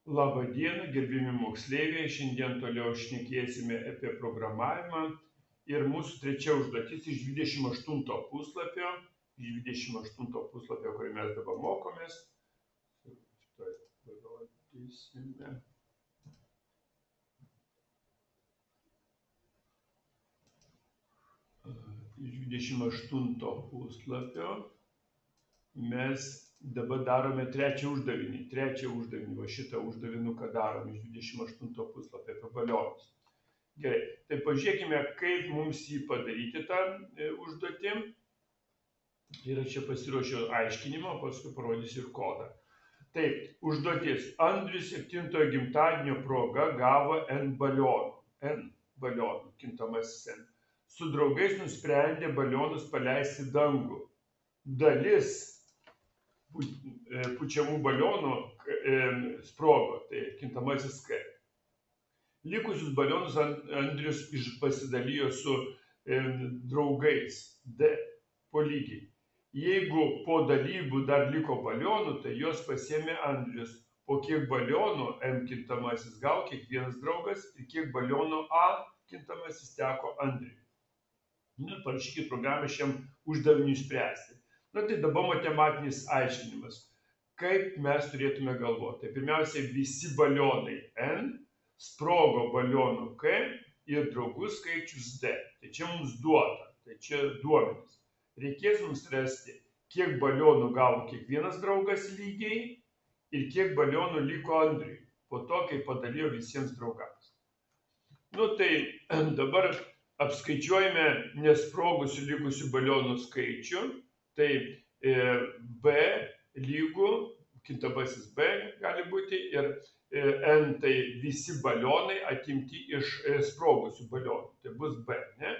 Labą dieną, gerbiami moksleiviai. Šiandien toliau šnekėsime apie programavimą. Ir mūsų trečia užduotis iš 28 puslapio, kurį mes dabar mokomės. Parodysime. Iš 28 puslapio mes dabar darome trečią uždavinį. Va šitą uždavinuką darom iš 28 puslapio apie balionus. Gerai, tai pažiūrėkime, kaip mums jį padaryti tą užduotį. Ir aš čia pasiruošiau aiškinimą, paskui parodysiu ir kodą. Taip, užduotis. Andrius 7 gimtadienio proga gavo N balionų. N balionų, kintamasis N. Su draugais nusprendė balionus paleisti į dangų. Dalis pučiamų balionų sprogo, tai kintamasis K. Likusius balionus Andrius pasidalijo su draugais D po lygiai. Jeigu po dalybų dar liko balionų, tai juos pasiėmė Andrius. Po kiek balionų M kintamasis gavo kiekvienas draugas ir kiek balionų A kintamasis teko Andriui. Parašykit programą šiam uždaviniui spręsti. Tai dabar matematinis aiškinimas. Kaip mes turėtume galvoti? Tai pirmiausia, visi balionai N, sprogo balionų K ir draugų skaičius D. Tai čia mums duota, tai čia duomenys. Reikės mums rasti, kiek balionų gavo kiekvienas draugas lygiai ir kiek balionų liko Andriui, po to, kai padalijo visiems draugams. Tai dabar apskaičiuojame nesprogusių likusių balionų skaičių. Tai B lygų, kintamasis B gali būti, ir N tai visi balionai atimti iš sprogusių balionų. Tai bus B, ne?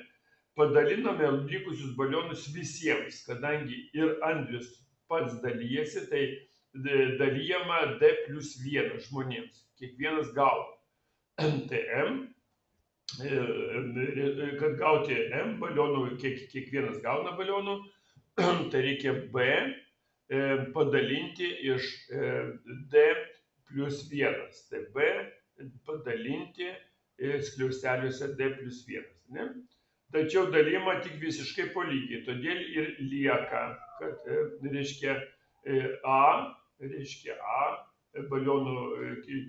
Padaliname likusius balionus visiems, kadangi ir Andrius pats dalyjasi, tai dalyjama D plus 1 žmonėms. Kiekvienas gauna. Tai M, kad gauti M balionų, kiekvienas gauna balionų, tai reikia B padalinti iš D plus 1. Tai B padalinti skliausteliuose D plus 1. Ne? Tačiau dalyma tik visiškai po lygiai. Todėl ir lieka, kad reiškia A, balionų,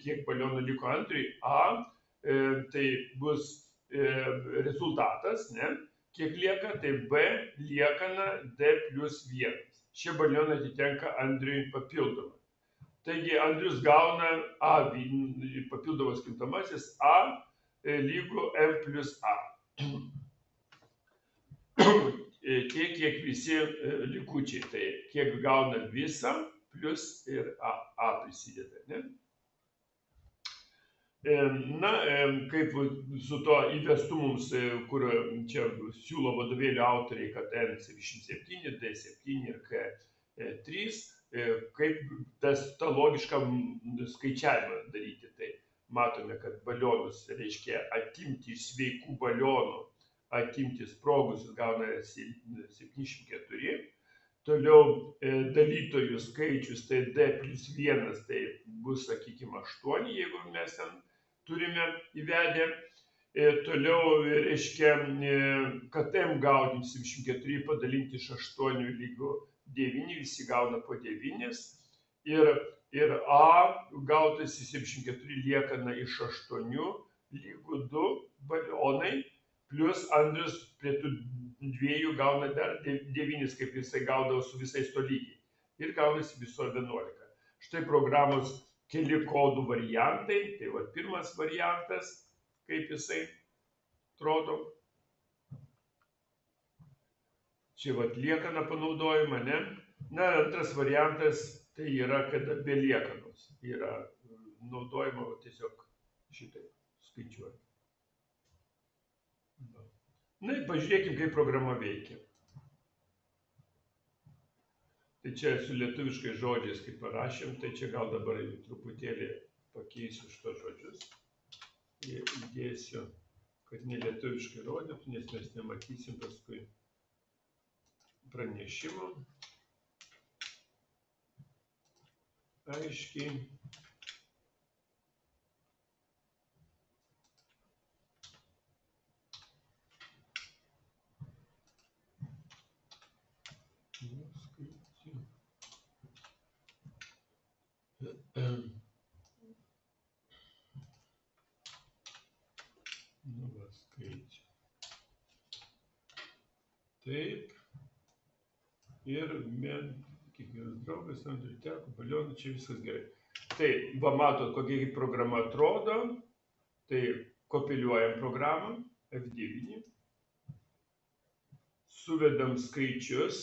kiek balionų liko Andriui, A, tai bus rezultatas, ne? Kiek lieka, tai B liekana D plus 1. Šie balionai atitenka Andriui papildomai. Taigi Andrius gauna A, papildomas kintamasis A lygu M plus A. Tiek, kiek visi likučiai, tai kiek gauna visą, plus ir A prisideda, ne? Kaip su to įvestu mums, kur čia siūlo vadovėlio autoriai, kad N77, D7 ir K3, kaip tą logišką skaičiavimą daryti. Tai matome, kad balionus reiškia atimti iš sveikų balionų, atimti sprogusius gauna 74. Toliau dalytojų skaičius, tai D plus 1, tai bus, sakykime, 8, jeigu mes ten turime įvedę. Toliau reiškia, kad M gaudim 74 padalinti iš 8 lygu 9, visi gauna po 9. Ir A gautas 74 liekana iš 8 lygu 2 balionai, plus Andrius prie tų 2 gauna dar 9, kaip jisai gaudavo su visais tolygiai. Ir gaunasi viso 11. Štai programos keli kodų variantai. Tai pirmas variantas, kaip jisai atrodo. Čia liekana panaudojama, ne? Antras variantas tai yra, kada be liekanos yra naudojama tiesiog šitai skaičiuoti. Pažiūrėkime, kaip programa veikia. Tai čia su lietuviškais žodžiais, kaip parašėm, tai čia gal dabar truputėlį pakeisiu šitos žodžius. Įdėsiu, kad nelietuviškai rodytų, nes mes nematysim paskui pranešimų. Aiškiai. Nu, va, skaičiai. Taip. Ir kiekvienas draugas, Andriui teko, balionų, čia viskas gerai. Tai, va, matot, kokia programa atrodo. Tai kopiliuojam programą F9. Suvedam skaičius.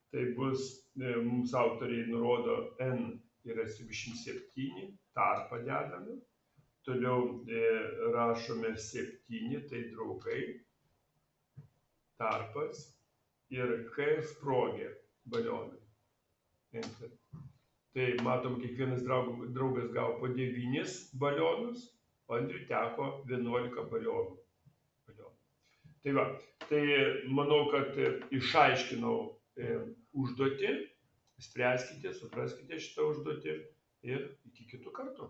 Tai bus, mums autoriai nurodo N yra 77, tarpą dedame. Toliau rašome 7, tai draugai, tarpas ir K sprogė balionai. Enter. Tai matom, kiekvienas draugas gavo po 9 balionus, o Andriui teko 11 balionų. Tai va, tai manau, kad išaiškinau užduotį, spręskite, supraskite šitą užduotį ir iki kitų kartų.